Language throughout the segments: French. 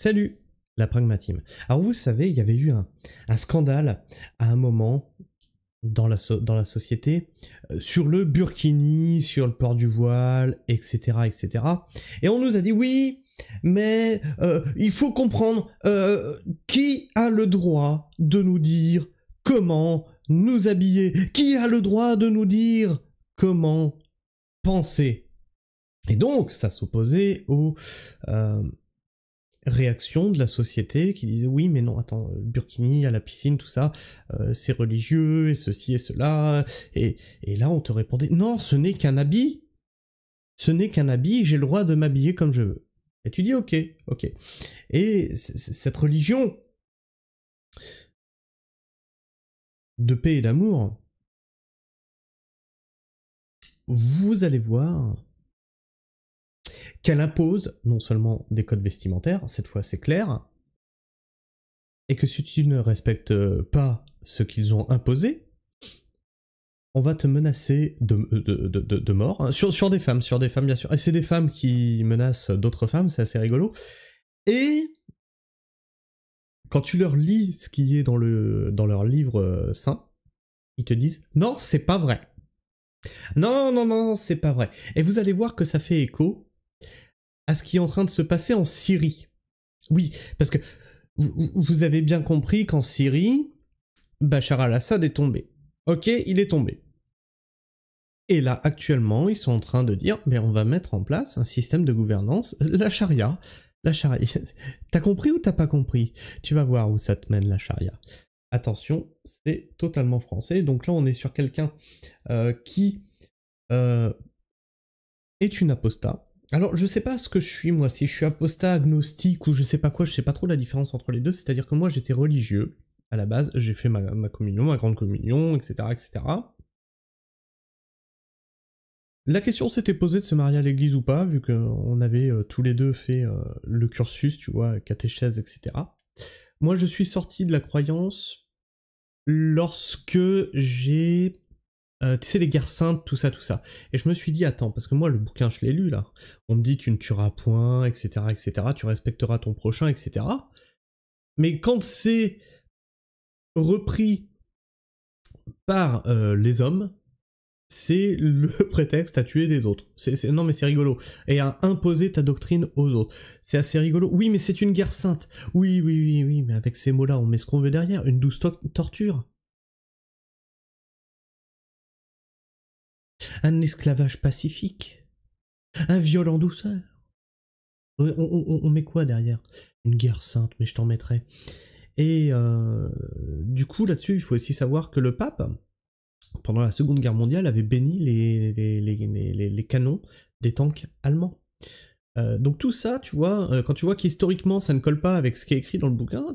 Salut, la pragmatisme. Alors vous savez, il y avait eu un scandale à un moment dans dans la société sur le burkini, sur le port du voile, etc., etc. Et on nous a dit oui, mais il faut comprendre qui a le droit de nous dire comment nous habiller, qui a le droit de nous dire comment penser. Et donc, ça s'opposait aux réactions de la société qui disaient oui, mais non, attends, le burkini à la piscine, tout ça, c'est religieux, et ceci et cela. Et là, on te répondait non, ce n'est qu'un habit. Ce n'est qu'un habit, j'ai le droit de m'habiller comme je veux. Et tu dis ok, ok. Et cette religion de paix et d'amour, vous allez voir qu'elle impose non seulement des codes vestimentaires, cette fois c'est clair, et que si tu ne respectes pas ce qu'ils ont imposé, on va te menacer de mort, hein, sur des femmes bien sûr. Et c'est des femmes qui menacent d'autres femmes, c'est assez rigolo. Et quand tu leur lis ce qui est dans leur livre saint, ils te disent non, c'est pas vrai. Non, non, non, c'est pas vrai. Et vous allez voir que ça fait écho à ce qui est en train de se passer en Syrie. Oui, parce que vous avez bien compris qu'en Syrie, Bachar al-Assad est tombé. Ok, il est tombé. Et là, actuellement, ils sont en train de dire, mais on va mettre en place un système de gouvernance, la charia. La charia. T'as compris ou t'as pas compris? Tu vas voir où ça te mène, la charia. Attention, c'est totalement français. Donc là, on est sur quelqu'un qui est une apostat. Alors, je sais pas ce que je suis, moi, si je suis apostat, agnostique, ou je sais pas quoi, je sais pas trop la différence entre les deux, c'est-à-dire que moi, j'étais religieux, à la base, j'ai fait ma communion, ma grande communion, etc., etc. La question s'était posée de se marier à l'église ou pas, vu qu'on avait tous les deux fait le cursus, tu vois, catéchèse, etc. Moi, je suis sorti de la croyance lorsque j'ai... tu sais, les guerres saintes, tout ça, tout ça. Et je me suis dit, attends, parce que moi, le bouquin, je l'ai lu, là. On me dit, tu ne tueras point, etc., etc., tu respecteras ton prochain, etc. Mais quand c'est repris par les hommes, c'est le prétexte à tuer des autres. Non mais c'est rigolo. Et à imposer ta doctrine aux autres. C'est assez rigolo. Oui, mais c'est une guerre sainte. Oui, oui, oui, oui, mais avec ces mots-là, on met ce qu'on veut derrière. Une douce torture. Un esclavage pacifique. Un viol en douceur. On met quoi derrière? Une guerre sainte, mais je t'en mettrai. Et du coup, là-dessus, il faut aussi savoir que le pape, pendant la Seconde Guerre mondiale, avait béni les canons des tanks allemands. Donc tout ça, tu vois, quand tu vois qu'historiquement ça ne colle pas avec ce qui est écrit dans le bouquin,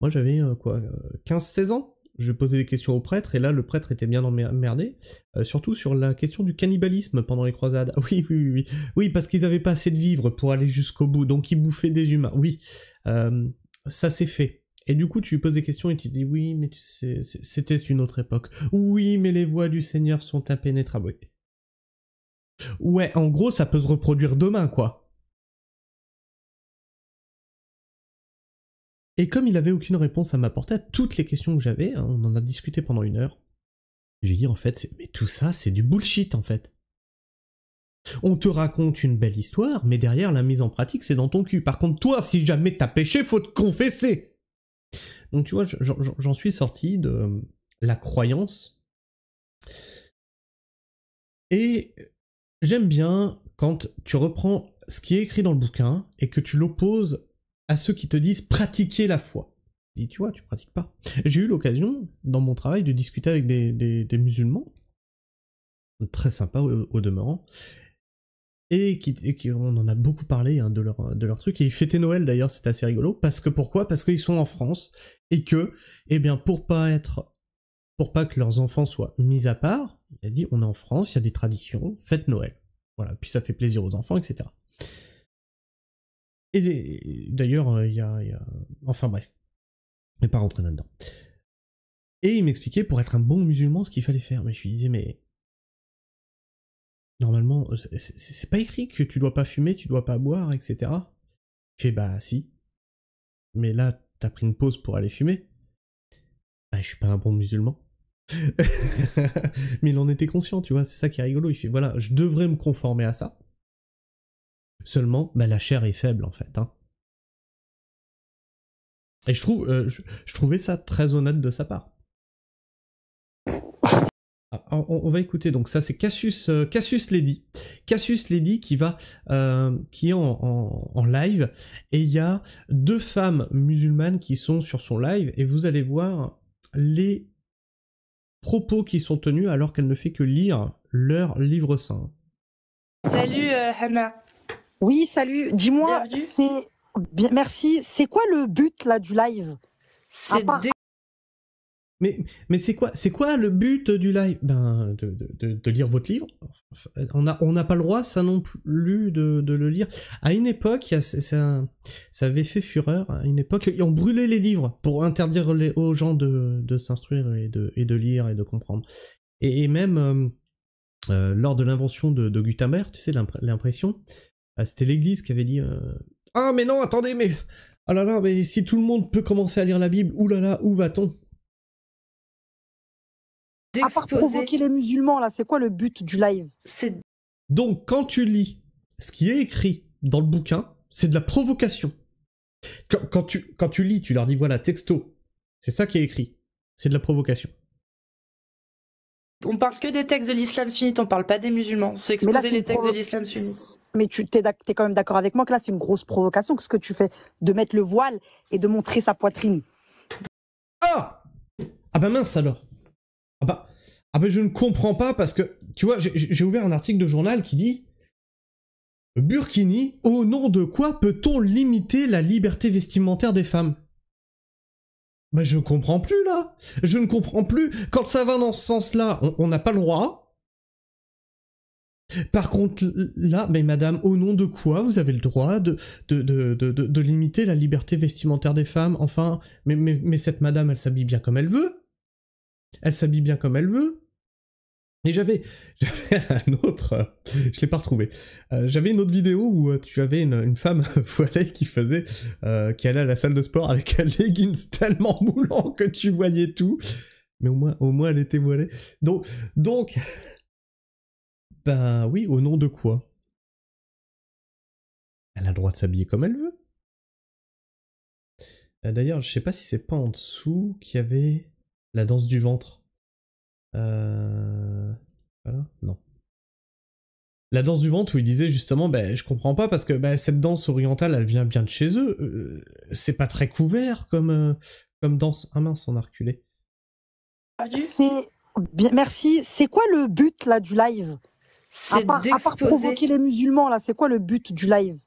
moi j'avais 15-16 ans, je posais des questions au prêtre, et là le prêtre était bien emmerdé, surtout sur la question du cannibalisme pendant les croisades. Ah oui, oui, oui, oui, oui, parce qu'ils avaient pas assez de vivres pour aller jusqu'au bout, donc ils bouffaient des humains, oui, ça c'est fait. Et du coup, tu lui poses des questions et tu dis oui, mais tu sais, c'était une autre époque. Oui, mais les voies du Seigneur sont impénétrables. Ouais, en gros, ça peut se reproduire demain, quoi. Et comme il avait aucune réponse à m'apporter à toutes les questions que j'avais, hein, on en a discuté pendant 1 heure, j'ai dit en fait, mais tout ça, c'est du bullshit en fait. On te raconte une belle histoire, mais derrière, la mise en pratique, c'est dans ton cul. Par contre, toi, si jamais t'as péché, faut te confesser. Donc tu vois, j'en suis sorti de la croyance. Et j'aime bien quand tu reprends ce qui est écrit dans le bouquin et que tu l'opposes à ceux qui te disent pratiquer la foi. Et tu vois, tu pratiques pas. J'ai eu l'occasion, dans mon travail, de discuter avec des musulmans, très sympas au demeurant, et qui on en a beaucoup parlé hein, de leur truc, et ils fêtaient Noël d'ailleurs, c'était assez rigolo, parce que pourquoi? Parce qu'ils sont en France, et que, eh bien, pour pas que leurs enfants soient mis à part, il a dit, on est en France, il y a des traditions, faites Noël. Voilà, puis ça fait plaisir aux enfants, etc. Et d'ailleurs, il y a... Enfin bref, je vais pas rentrer là-dedans. Et il m'expliquait pour être un bon musulman ce qu'il fallait faire. Mais je lui disais, mais... Normalement, c'est pas écrit que tu dois pas fumer, tu dois pas boire, etc. Il fait bah si. Mais là, t'as pris une pause pour aller fumer. Bah, je suis pas un bon musulman. Mais il en était conscient, tu vois, c'est ça qui est rigolo. Il fait voilà, je devrais me conformer à ça. Seulement, bah, la chair est faible en fait. Hein. Et je trouvais ça très honnête de sa part. Ah, on va écouter, donc ça c'est Cassius Lady. Cassius Lady qui est en live, et il y a 2 femmes musulmanes qui sont sur son live, et vous allez voir les propos qui sont tenus alors qu'elle ne fait que lire leur livre saint. Salut Hannah. Oui, salut. Dis-moi, bien, merci. C'est quoi le but là du live? C'est Mais c'est quoi le but du live? Ben de lire votre livre. On n'a pas le droit, ça non plus, de le lire. À une époque, ça avait fait fureur. À une époque, on brûlait les livres pour interdire aux gens de s'instruire et de lire et de comprendre. Et même lors de l'invention de Gutenberg, tu sais, l'impression, c'était l'Église qui avait dit ah mais non, attendez, mais oh là là, mais si tout le monde peut commencer à lire la Bible, oulala, où va-t-on? À part provoquer les musulmans, là, c'est quoi le but du live? Donc, quand tu lis ce qui est écrit dans le bouquin, c'est de la provocation. Quand tu lis, tu leur dis, voilà, texto, c'est ça qui est écrit. C'est de la provocation. On parle que des textes de l'islam sunnite, on parle pas des musulmans. C'est exposer les textes de l'islam sunnite. Mais t'es quand même d'accord avec moi que là, c'est une grosse provocation, que ce que tu fais, de mettre le voile et de montrer sa poitrine. Ah bah mince alors. Ah bah je ne comprends pas, parce que, tu vois, j'ai ouvert un article de journal qui dit Burkini, au nom de quoi peut-on limiter la liberté vestimentaire des femmes? Bah je comprends plus là. Je ne comprends plus. Quand ça va dans ce sens-là, on n'a pas le droit. Par contre, là, mais madame, au nom de quoi vous avez le droit de limiter la liberté vestimentaire des femmes? Enfin, mais cette madame, elle s'habille bien comme elle veut. Elle s'habille bien comme elle veut. Et j'avais un autre, je l'ai pas retrouvé. J'avais une autre vidéo où tu avais une femme voilée qui allait à la salle de sport avec un leggings tellement moulant que tu voyais tout. Mais au moins elle était voilée. Donc, ben oui, au nom de quoi? Elle a le droit de s'habiller comme elle veut. D'ailleurs, je sais pas si c'est pas en dessous qu'il y avait la danse du ventre. Voilà, non. La danse du ventre où il disait justement, je comprends pas parce que cette danse orientale, elle vient bien de chez eux. C'est pas très couvert comme danse. Ah mince, on a reculé. Bien, merci. C'est quoi le but là du live? À part provoquer les musulmans, là, c'est quoi le but du live?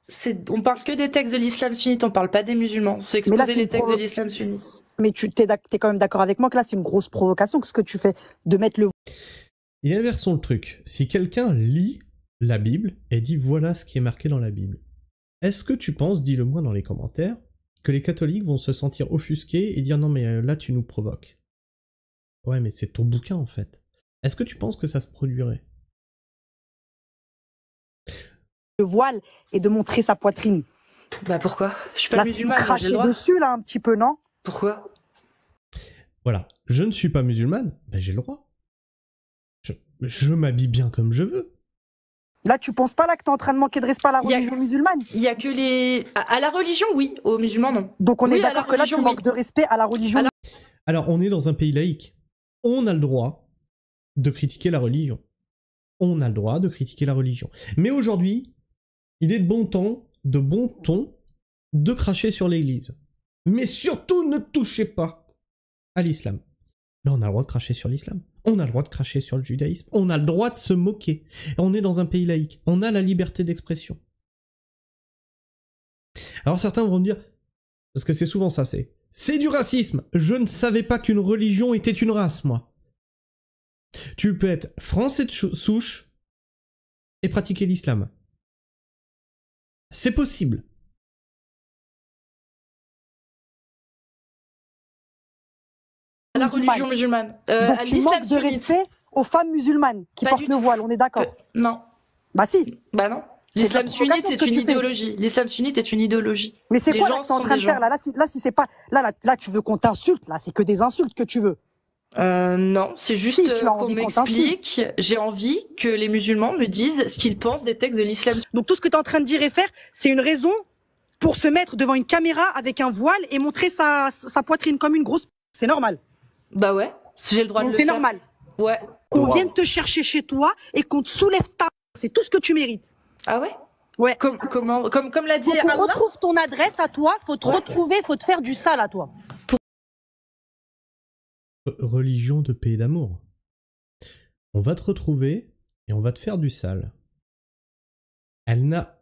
On parle que des textes de l'islam sunnite, on parle pas des musulmans. C'est exposer les textes de l'islam sunnite. Mais t'es quand même d'accord avec moi que là, c'est une grosse provocation, que ce que tu fais, de mettre le... Et inversons le truc. Si quelqu'un lit la Bible et dit voilà ce qui est marqué dans la Bible, est-ce que tu penses, dis-le moi dans les commentaires, que les catholiques vont se sentir offusqués et dire non mais là tu nous provoques? Ouais mais c'est ton bouquin en fait. Est-ce que tu penses que ça se produirait? Le voile et de montrer sa poitrine. Bah pourquoi? Je suis pas musulmane. Cracher dessus là un petit peu, non? Pourquoi? Voilà, je ne suis pas musulmane, j'ai le droit. Je m'habille bien comme je veux. Là, tu penses pas là que t'es en train de manquer de respect à la religion musulmane? Il y a que les... À la religion, oui. Aux musulmans, non. Donc on est d'accord que là, tu manques de respect à la religion. Alors, on est dans un pays laïque. On a le droit de critiquer la religion. On a le droit de critiquer la religion. Mais aujourd'hui, il est de bon ton de cracher sur l'église. Mais surtout, ne touchez pas à l'islam. Mais on a le droit de cracher sur l'islam. On a le droit de cracher sur le judaïsme. On a le droit de se moquer. On est dans un pays laïque. On a la liberté d'expression. Alors certains vont me dire, parce que c'est souvent ça, c'est du racisme. Je ne savais pas qu'une religion était une race, moi. Tu peux être français de souche et pratiquer l'islam. C'est possible. À la religion musulmane. Donc tu manques de respect aux femmes musulmanes qui portent le voile, on est d'accord? Non. Bah si. Bah non. L'islam sunnite, c'est une idéologie. L'islam sunnite est une idéologie. Mais c'est quoi que tu es en train de faire là, si c'est pas là, tu veux qu'on t'insulte là, c'est que des insultes que tu veux. Non, c'est juste qu'on m'explique. J'ai envie que les musulmans me disent ce qu'ils pensent des textes de l'islam. Donc tout ce que tu es en train de dire et faire, c'est une raison pour se mettre devant une caméra avec un voile et montrer sa poitrine comme une grosse. C'est normal. Bah ouais, si j'ai le droit de le faire. C'est normal. Ouais. Qu'on vienne te chercher chez toi et qu'on te soulève ta. C'est tout ce que tu mérites. Ah ouais? Ouais. Comme l'a dit Allah. Faut qu'on retrouve ton adresse à toi, faut te retrouver, faut te faire du sale à toi. Religion de paix et d'amour. On va te retrouver et on va te faire du sale. Elle n'a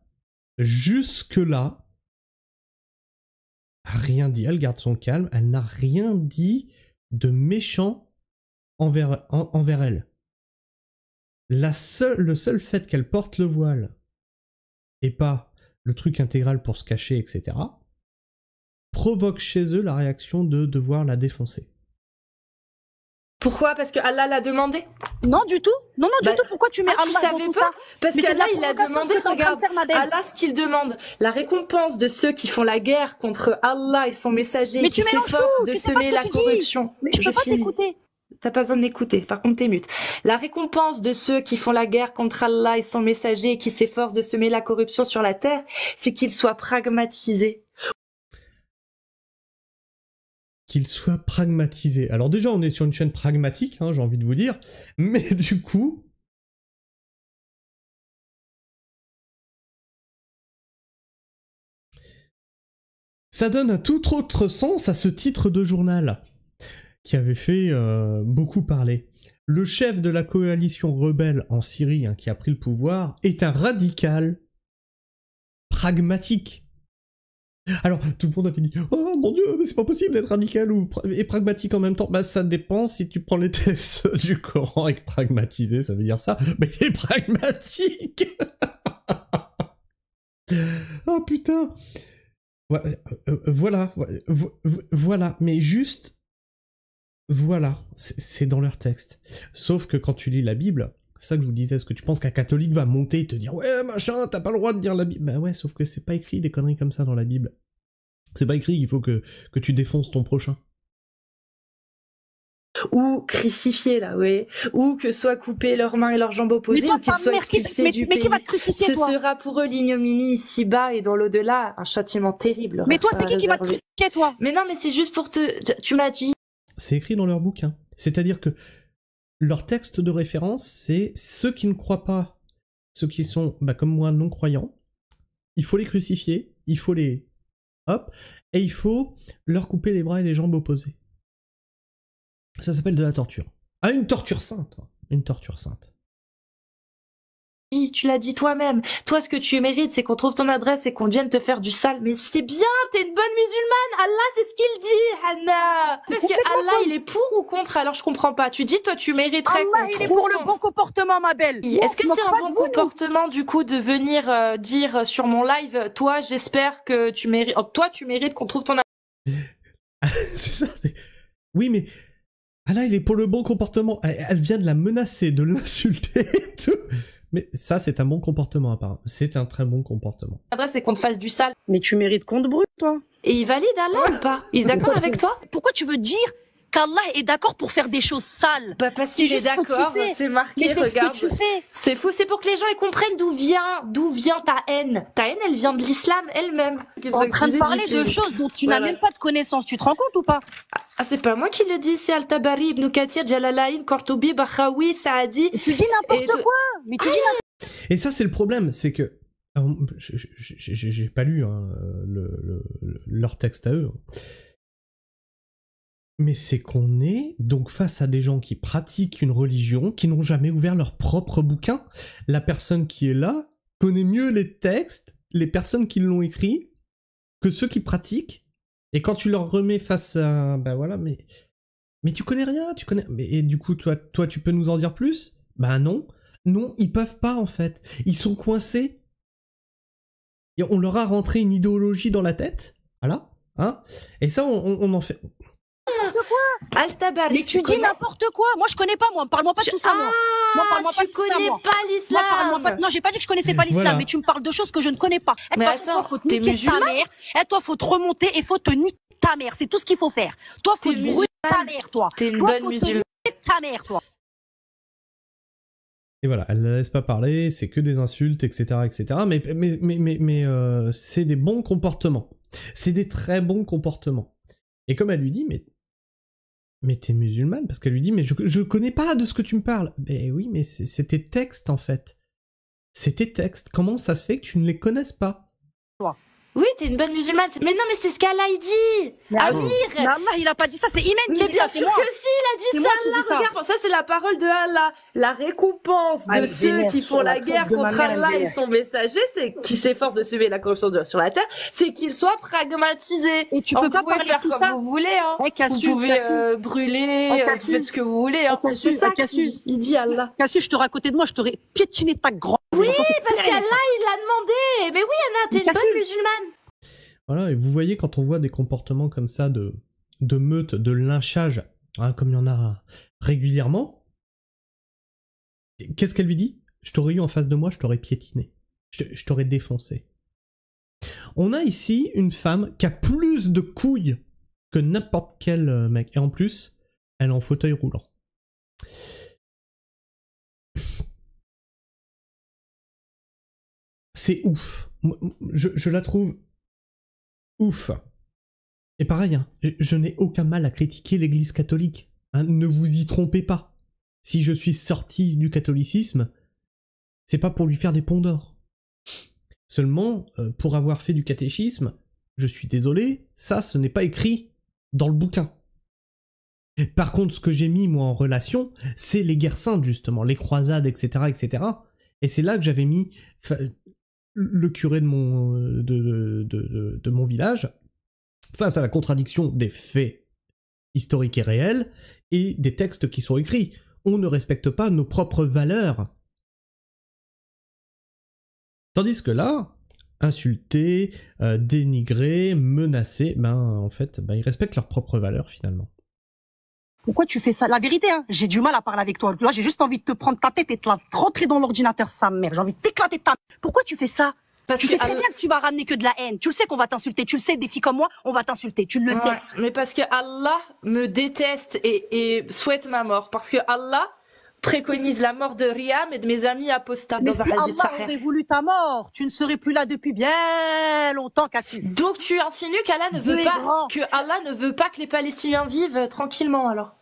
jusque-là rien dit. Elle garde son calme. Elle n'a rien dit de méchant envers elle. Le seul fait qu'elle porte le voile et pas le truc intégral pour se cacher, etc., provoque chez eux la réaction de devoir la défoncer. Pourquoi? Parce que Allah l'a demandé? Non, du tout. Non, du tout. Pourquoi tu mets Allah dans tout ça? Parce qu'Allah, il a demandé, regarde, Allah, ce qu'il demande, la récompense de ceux qui font la guerre contre Allah et son messager, qui s'efforcent de semer la corruption. Mais je peux pas t'écouter. T'as pas besoin de m'écouter, par contre t'es mute. La récompense de ceux qui font la guerre contre Allah et son messager et qui s'efforcent de semer la corruption sur la terre, c'est qu'ils soient pragmatisés. Qu'il soit pragmatisé. Alors déjà, on est sur une chaîne pragmatique, hein, j'ai envie de vous dire, mais du coup... Ça donne un tout autre sens à ce titre de journal, qui avait fait beaucoup parler. Le chef de la coalition rebelle en Syrie, hein, qui a pris le pouvoir, est un radical pragmatique. Alors, tout le monde avait dit « Oh mon dieu, mais c'est pas possible d'être radical et pragmatique en même temps !» Bah ça dépend, si tu prends les textes du Coran et que pragmatiser, ça veut dire ça, mais il est pragmatique. Oh putain. Voilà, mais juste... Voilà, c'est dans leur texte. Sauf que quand tu lis la Bible... C'est ça que je vous disais, est-ce que tu penses qu'un catholique va monter et te dire « Ouais, machin, t'as pas le droit de lire la Bible ?» Bah ouais, sauf que c'est pas écrit des conneries comme ça dans la Bible. C'est pas écrit qu'il faut que tu défonces ton prochain. Ou crucifier, là, oui. Ou que soient coupées leurs mains et leurs jambes opposées, ou qu'ils soient expulsés du pays. Mais qui va te crucifier, toi? Ce sera pour eux l'ignominie ici-bas et dans l'au-delà, un châtiment terrible. Mais toi, c'est qui va te crucifier, toi? Mais non, mais c'est juste pour tu m'as dit... C'est écrit dans leur bouquin. C'est-à-dire que leur texte de référence, c'est ceux qui ne croient pas, ceux qui sont, comme moi, non-croyants, il faut les crucifier, il faut les... Hop, et il faut leur couper les bras et les jambes opposées. Ça s'appelle de la torture. Ah, une torture sainte. Une torture sainte. Tu l'as dit toi-même. Toi, ce que tu mérites, c'est qu'on trouve ton adresse et qu'on vienne te faire du sale. Mais c'est bien, t'es une bonne musulmane. Allah, c'est ce qu'il dit, Hannah. Parce que Allah, il est pour ou contre? Alors, je comprends pas. Tu dis, toi, tu mériterais Allah, il est pour le bon comportement, ma belle. Est-ce que c'est un bon comportement, du coup, de venir dire sur mon live, toi, j'espère que tu mérites, toi, tu mérites qu'on trouve ton adresse. C'est ça, c'est... Oui, mais... Allah, il est pour le bon comportement. Elle vient de la menacer, de l'insulter et tout. Mais ça, c'est un bon comportement, apparemment. C'est un très bon comportement. L'adresse, c'est qu'on te fasse du sale. Mais tu mérites qu'on te brûle, toi. Et il valide Allah ou pas? Il est d'accord avec toi? Pourquoi tu veux dire qu'Allah est d'accord pour faire des choses sales? Parce qu'il est d'accord, c'est marqué, mais c'est regarde. Ce que tu fais. C'est fou, c'est pour que les gens ils comprennent d'où vient ta haine. Ta haine, elle vient de l'islam elle-même. En train de parler de choses dont tu n'as même pas de connaissance, tu te rends compte ou pas? Ah, c'est pas moi qui le dis, c'est Al-Tabari, Ibn Kathir, Jalalayn, Qurtubi, Bakhawi, Saadi. Tu dis n'importe quoi. Mais tu dis n'importe. Et ça, c'est le problème, c'est que... J'ai pas lu leur texte à eux. Mais c'est qu'on est donc face à des gens qui pratiquent une religion, qui n'ont jamais ouvert leur propre bouquin. La personne qui est là connaît mieux les textes, les personnes qui l'ont écrit, que ceux qui pratiquent. Et quand tu leur remets face à... voilà, mais tu connais rien, tu connais... Et du coup, toi, tu peux nous en dire plus? Non. Non, ils peuvent pas, en fait. Ils sont coincés. Et on leur a rentré une idéologie dans la tête. Voilà. Hein? Et ça, on en fait... Al-Tabar. Mais tu dis n'importe quoi. Moi, je connais pas, moi. Parle-moi pas de tout ça, moi. Moi, parle-moi pas de tout ça, moi. Tu connais pas l'islam. Moi, parle-moi pas. Non, j'ai pas dit que je connaissais pas l'islam, Voilà. mais tu me parles de choses que je ne connais pas. Et Mais de toute façon, attends, toi, faut te t'es niquer ta musulman? mère. Et toi, faut te remonter et faut te niquer ta mère. C'est tout ce qu'il faut faire. Toi, faut T'es te brûler musulmane. ta mère, toi. T'es une Toi, bonne faut te musulmane. niquer ta mère, toi. Et voilà, elle la laisse pas parler, c'est que des insultes, etc., etc. Mais c'est des bons comportements. C'est des très bons comportements. Et comme elle lui dit, mais t'es musulmane, parce qu'elle lui dit, mais je connais pas de ce que tu me parles. Ben oui, mais c'est tes textes, en fait. C'est tes textes. Comment ça se fait que tu ne les connaisses pas? Oui, t'es une bonne musulmane. Mais non, mais c'est ce qu'Allah il dit. Mais Amir. Mais Allah, il a pas dit ça. C'est Imen qui Mais dit bien ça. C'est sûr moi. que si, il a dit C'est ça, moi qui Allah. dis ça. Regarde, ça c'est la parole de Allah. La récompense de Elle ceux vénère qui sur font la la tête guerre de ma contre mère, elle Allah et vénère. son messager, c'est qui s'efforcent de semer la corruption sur la terre, c'est qu'ils soient pragmatisés. Et tu Alors, peux pas vous pouvez parler faire de tout comme ça. vous voulez, hein. Eh, Cassu, Vous pouvez Cassu. brûler, Eh, vous Cassu. faites ce que vous voulez. Hein. Eh, Cassu, C'est ça eh, Cassu. qu'il dit Allah. Cassu, je t'aurais à côté de moi, je t'aurais piétiné ta grande. Oui, parce qu'Allah il l'a demandé. Mais oui, Anna, t'es une Cassu. bonne musulmane. Voilà, et vous voyez quand on voit des comportements comme ça de meute, de lynchage, hein, comme il y en a régulièrement, qu'est-ce qu'elle lui dit? Je t'aurais eu en face de moi, je t'aurais piétiné. Je t'aurais défoncé. On a ici une femme qui a plus de couilles que n'importe quel mec. Et en plus, elle est en fauteuil roulant. C'est ouf. Je la trouve ouf. Et pareil, hein, je n'ai aucun mal à critiquer l'église catholique. Hein, ne vous y trompez pas. Si je suis sorti du catholicisme, c'est pas pour lui faire des ponts d'or. Seulement, pour avoir fait du catéchisme, je suis désolé, ça, ce n'est pas écrit dans le bouquin. Par contre, ce que j'ai mis, moi, en relation, c'est les guerres saintes, justement, les croisades, etc., etc. Et c'est là que j'avais mis le curé de mon village, face à la contradiction des faits historiques et réels, et des textes qui sont écrits. On ne respecte pas nos propres valeurs. Tandis que là, insulter, dénigrer, menacer, en fait, ils respectent leurs propres valeurs, finalement. Pourquoi tu fais ça? La vérité, hein, j'ai du mal à parler avec toi. Là, j'ai juste envie de te prendre ta tête et de la rentrer dans l'ordinateur, sa mère. J'ai envie de t'éclater ta mère. Pourquoi tu fais ça? Parce Tu que sais très bien que tu vas ramener que de la haine. Tu le sais qu'on va t'insulter. Tu le sais, des filles comme moi, on va t'insulter. Tu le sais. Ouais, mais parce que Allah me déteste et souhaite ma mort. Parce que Allah préconise la mort de Riam et de mes amis apostats Mais dans si un hadith Allah sahih. aurait voulu ta mort, tu ne serais plus là depuis bien longtemps, Cassu. Donc tu insinues qu'Allah ne Dieu veut est pas grand. que Allah ne veut pas que les Palestiniens vivent tranquillement alors.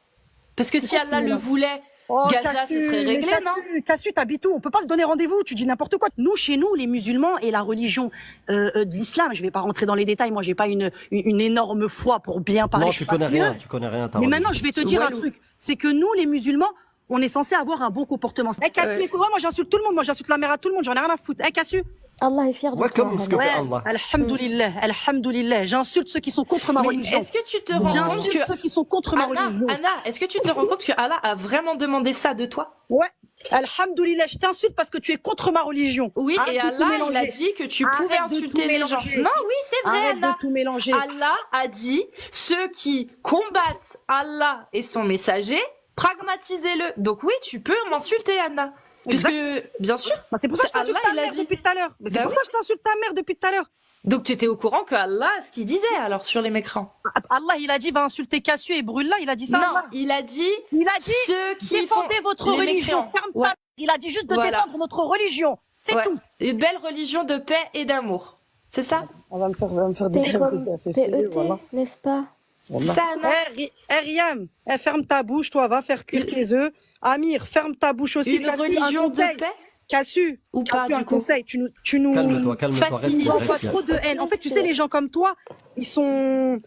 Parce que si Pourquoi tu Allah es le là voulait, Oh, Gaza Cassu, ce serait réglé, mais non? Cassu, t'habites où? On peut pas se donner rendez-vous. Tu dis n'importe quoi. Nous, chez nous, les musulmans et la religion de l'islam, je vais pas rentrer dans les détails. Moi, j'ai pas une énorme foi pour bien parler. Non, je suis tu connais pas rien, fière. tu connais rien. ta Mais religion. maintenant, je vais te dire un Walou. truc. C'est que nous, les musulmans, on est censé avoir un bon comportement. Eh, Cassu, écoute, moi, j'insulte tout le monde. Moi, j'insulte la mère à tout le monde. J'en ai rien à foutre. Eh, Cassu. Allah est fier de Ouais, toi. comme ce que Hannah. fait Allah. Alhamdoulilah, alhamdoulilah. J'insulte ceux qui sont contre ma Mais religion. est-ce que tu te rends compte J'insulte que ceux qui sont contre ma religion. Anna, est-ce que tu te rends compte que Allah a vraiment demandé ça de toi? Ouais. Alhamdoulilah, je t'insulte parce que tu es contre ma religion. Oui, Arrête et de tout Allah, il a mélanger. dit que tu Arrête pouvais de insulter tout les gens. mélanger. Non, oui, c'est vrai, Arrête Anna. de tout mélanger. Allah a dit, ceux qui combattent Allah et son messager, pragmatisez-le. Donc oui, tu peux m'insulter, Anna. Puisque, bien sûr. Bah, c'est pour ça que je t'insulte Allah, ta il a mère dit. depuis tout à l'heure. Mais c'est Bah pour oui. ça que je t'insulte ta mère depuis tout à l'heure. Donc tu étais au courant que Allah, ce qu'il disait alors sur les mécrans. Allah, il a dit, va insulter Cassu et brûle-la. Il a dit ça. Non, Allah. il a dit, Il a dit, ceux qui défendez font votre les religion. mécréants. Ferme ta Ouais. mère. Il a dit juste de Voilà. défendre notre religion. C'est Ouais. tout. Une belle religion de paix et d'amour. C'est ça? On va me faire T'es comme PET, n'est-ce pas? Ça, Anna. Riam, ferme ta bouche, toi, va faire cuire tes œufs. Amir, ferme ta bouche aussi. Une Cassu, religion un de conseil. paix Cassu, ou pas, Cassu, un du coup? conseil. Tu nous Calme-toi, calme-toi, Facilite. respire, tu envoies respire. trop de haine. En fait, tu sais, les gens comme toi, ils sont...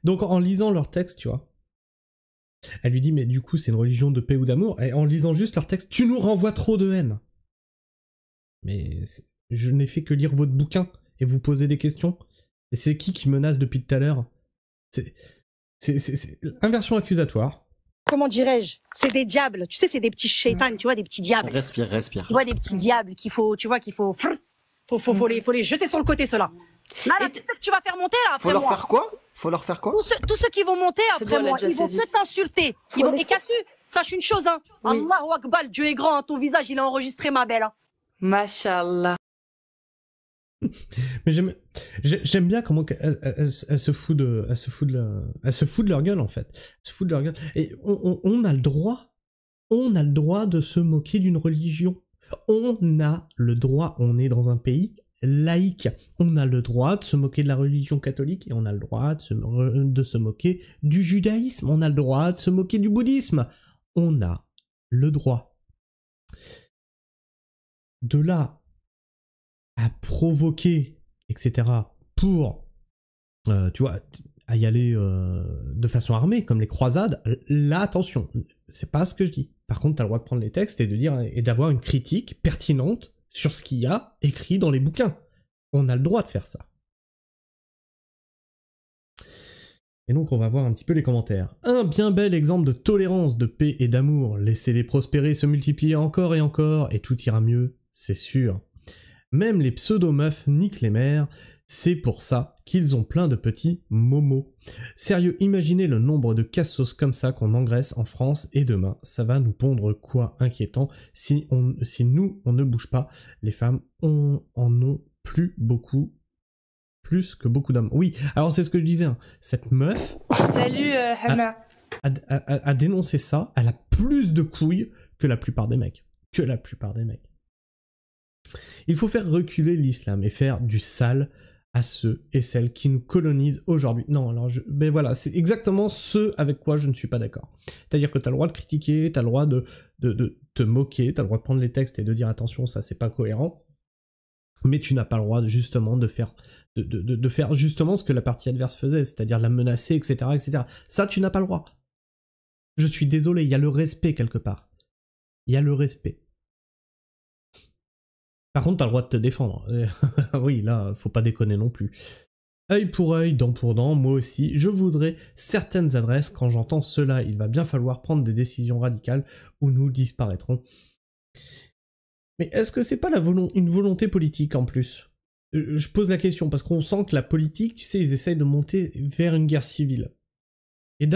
Donc en lisant leur texte, tu vois, elle lui dit, mais du coup c'est une religion de paix ou d'amour, et en lisant juste leur texte, tu nous renvoies trop de haine. Mais je n'ai fait que lire votre bouquin et vous poser des questions. Et c'est qui menace depuis tout à l'heure? C'est inversion accusatoire. Comment dirais-je? C'est des diables. Tu sais, c'est des petits shaitans, tu vois, des petits diables. Respire, respire. Tu vois, des petits diables faut les jeter sur le côté, ceux-là. Nana, tu sais que tu vas faire monter là après Faut leur moi. faire quoi? Faut leur faire quoi? Tous ceux qui vont monter C'est après bon, moi, elle a ils vont déjà que t'insulter. Ils vont... Et Cassu, sache une chose, hein. Oui. Allahu Akbar, Dieu est grand, hein, ton visage il est enregistré, ma belle. Hein. Mashallah. Mais j'aime bien comment elle se fout de leur gueule en fait. Elle se fout de leur gueule. Et on a le droit de se moquer d'une religion. On a le droit, on est dans un pays laïque. On a le droit de se moquer de la religion catholique et on a le droit de se moquer du judaïsme. On a le droit de se moquer du bouddhisme. On a le droit. De là à provoquer, etc., pour, tu vois, à y aller de façon armée, comme les croisades, là, attention, c'est pas ce que je dis. Par contre, t'as le droit de prendre les textes et de dire, et d'avoir une critique pertinente sur ce qu'il y a écrit dans les bouquins. On a le droit de faire ça. Et donc, on va voir un petit peu les commentaires. Un bien bel exemple de tolérance, de paix et d'amour. Laissez-les prospérer, se multiplier encore, et tout ira mieux, c'est sûr. Même les pseudo-meufs niquent les mères, c'est pour ça qu'ils ont plein de petits momos. Sérieux, imaginez le nombre de cassos comme ça qu'on engraisse en France, et demain, ça va nous pondre quoi inquiétant si nous, on ne bouge pas. Les femmes en ont plus que beaucoup d'hommes. Oui, alors c'est ce que je disais, hein. Cette meuf... Salut Hannah. A dénoncé ça, elle a plus de couilles que la plupart des mecs. Il faut faire reculer l'islam et faire du sale à ceux et celles qui nous colonisent aujourd'hui. Non, alors ben voilà, c'est exactement ce avec quoi je ne suis pas d'accord. C'est-à-dire que t'as le droit de critiquer, t'as le droit de te moquer, t'as le droit de prendre les textes et de dire attention, ça c'est pas cohérent, mais tu n'as pas le droit justement de faire justement ce que la partie adverse faisait, c'est-à-dire la menacer, etc., etc. Ça, tu n'as pas le droit. Je suis désolé, il y a le respect quelque part. Il y a le respect. Par contre, t'as le droit de te défendre. Oui, là, faut pas déconner non plus. Œil pour œil, dent pour dent, moi aussi, je voudrais certaines adresses. Quand j'entends cela, il va bien falloir prendre des décisions radicales ou nous disparaîtrons. Mais est-ce que c'est pas une volonté politique en plus? Je pose la question parce qu'on sent que la politique, tu sais, ils essayent de monter vers une guerre civile. Et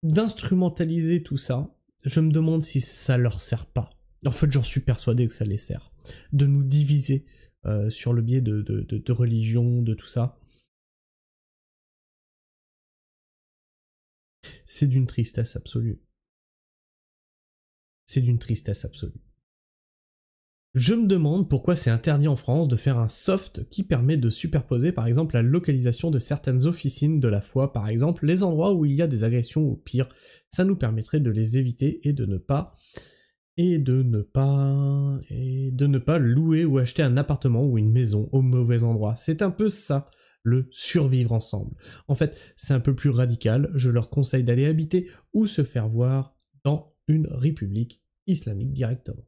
d'instrumentaliser tout ça, je me demande si ça leur sert pas. En fait, j'en suis persuadé que ça les sert. De nous diviser sur le biais de religion, de tout ça. C'est d'une tristesse absolue. C'est d'une tristesse absolue. Je me demande pourquoi c'est interdit en France de faire un soft qui permet de superposer par exemple la localisation de certaines officines de la foi, par exemple les endroits où il y a des agressions ou pire. Ça nous permettrait de les éviter et de ne pas louer ou acheter un appartement ou une maison au mauvais endroit. C'est un peu ça, le survivre ensemble. En fait, c'est un peu plus radical, je leur conseille d'aller habiter ou se faire voir dans une république islamique directement.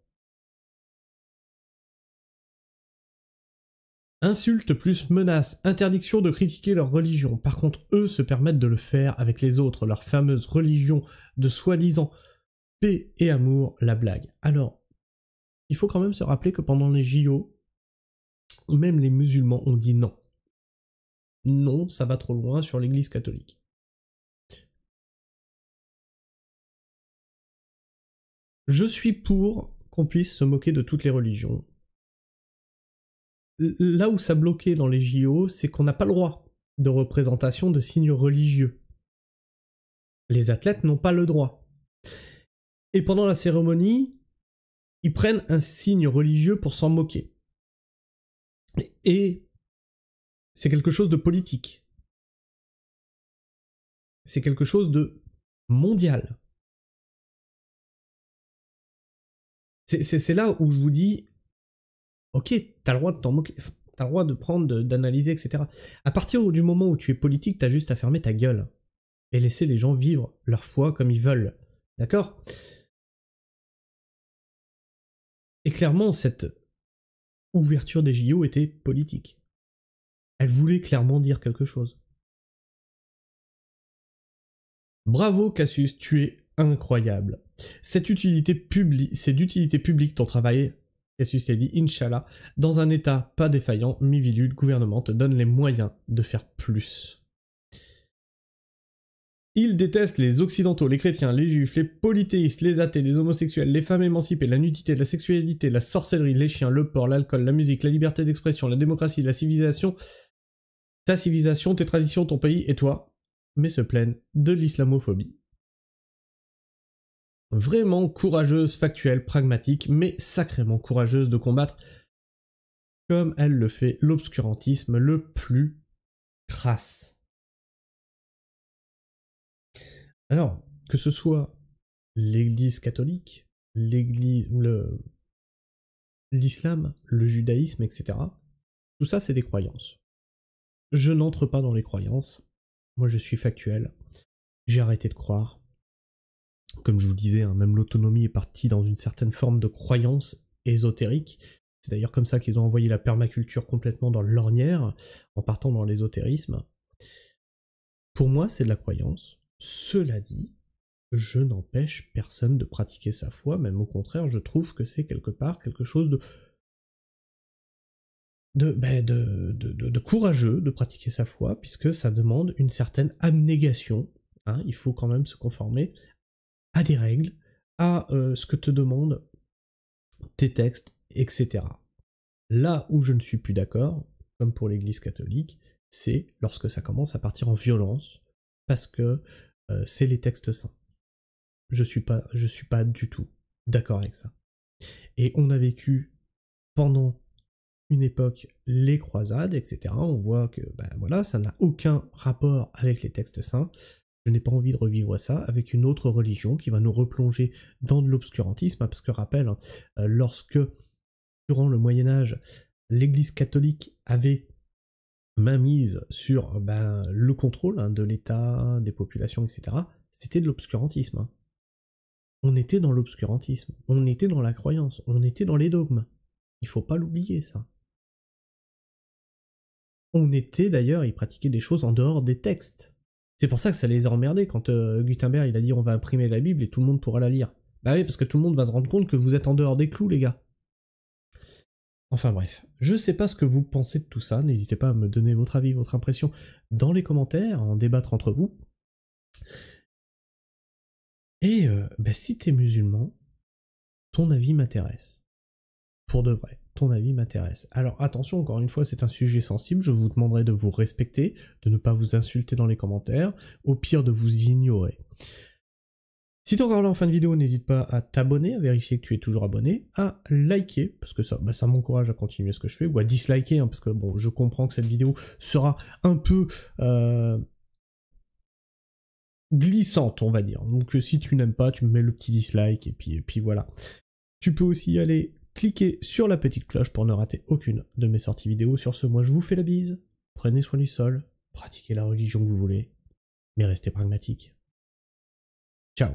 Insultes plus menaces, interdiction de critiquer leur religion. Par contre, eux se permettent de le faire avec les autres, leur fameuse religion de soi-disant paix et amour, la blague. Alors, il faut quand même se rappeler que pendant les JO, même les musulmans ont dit non. Non, ça va trop loin sur l'église catholique. Je suis pour qu'on puisse se moquer de toutes les religions. Là où ça bloquait dans les JO, c'est qu'on n'a pas le droit de représentation de signes religieux. Les athlètes n'ont pas le droit. Et pendant la cérémonie, ils prennent un signe religieux pour s'en moquer. Et c'est quelque chose de politique. C'est quelque chose de mondial. C'est là où je vous dis, ok, t'as le droit de t'en moquer, t'as le droit de prendre, d'analyser, etc. À partir du moment où tu es politique, t'as juste à fermer ta gueule et laisser les gens vivre leur foi comme ils veulent. D'accord ? Et clairement, cette ouverture des JO était politique. Elle voulait clairement dire quelque chose. Bravo Cassius, tu es incroyable. C'est d'utilité publique ton travail Cassius l'a dit, Inch'Allah, dans un état pas défaillant, Mivilu, le gouvernement te donne les moyens de faire plus. Il déteste les occidentaux, les chrétiens, les juifs, les polythéistes, les athées, les homosexuels, les femmes émancipées, la nudité, la sexualité, la sorcellerie, les chiens, le porc, l'alcool, la musique, la liberté d'expression, la démocratie, la civilisation, ta civilisation, tes traditions, ton pays et toi, mais se plaignent de l'islamophobie. Vraiment courageuse, factuelle, pragmatique, mais sacrément courageuse de combattre comme elle le fait l'obscurantisme le plus crasse. Alors, que ce soit l'Église catholique, l'islam, le judaïsme, etc., tout ça c'est des croyances. Je n'entre pas dans les croyances, moi je suis factuel, j'ai arrêté de croire. Comme je vous disais, hein, même l'autonomie est partie dans une certaine forme de croyance ésotérique. C'est d'ailleurs comme ça qu'ils ont envoyé la permaculture complètement dans l'ornière, en partant dans l'ésotérisme. Pour moi, c'est de la croyance. Cela dit, je n'empêche personne de pratiquer sa foi, même au contraire, je trouve que c'est quelque part quelque chose de courageux de pratiquer sa foi, puisque ça demande une certaine abnégation. Hein, il faut quand même se conformer à des règles, à ce que te demandent tes textes, etc. Là où je ne suis plus d'accord, comme pour l'Église catholique, c'est lorsque ça commence à partir en violence, parce que c'est les textes saints. Je suis pas du tout d'accord avec ça. Et on a vécu pendant une époque les croisades, etc. On voit que voilà, ça n'a aucun rapport avec les textes saints. Je n'ai pas envie de revivre ça avec une autre religion qui va nous replonger dans de l'obscurantisme, parce que rappelle, lorsque, durant le Moyen-Âge, l'Église catholique avait mainmise sur le contrôle de l'État, des populations, etc., c'était de l'obscurantisme. On était dans l'obscurantisme, on était dans la croyance, on était dans les dogmes. Il faut pas l'oublier, ça. On était d'ailleurs, ils pratiquaient des choses en dehors des textes. C'est pour ça que ça les a emmerdés quand Gutenberg il a dit on va imprimer la Bible et tout le monde pourra la lire. Bah oui, parce que tout le monde va se rendre compte que vous êtes en dehors des clous, les gars. Enfin bref, je sais pas ce que vous pensez de tout ça, n'hésitez pas à me donner votre avis, votre impression dans les commentaires, à en débattre entre vous. Et si t'es musulman, ton avis m'intéresse. Pour de vrai, ton avis m'intéresse. Alors attention, encore une fois, c'est un sujet sensible, je vous demanderai de vous respecter, de ne pas vous insulter dans les commentaires, au pire de vous ignorer. Si t'es encore là en fin de vidéo, n'hésite pas à t'abonner, à vérifier que tu es toujours abonné, à liker, parce que ça m'encourage à continuer ce que je fais, ou à disliker, parce que bon, je comprends que cette vidéo sera un peu glissante, on va dire. Donc si tu n'aimes pas, tu me mets le petit dislike, et puis voilà. Tu peux aussi aller cliquer sur la petite cloche pour ne rater aucune de mes sorties vidéo. Sur ce, moi je vous fais la bise, prenez soin du sol, pratiquez la religion que vous voulez, mais restez pragmatique. Ciao.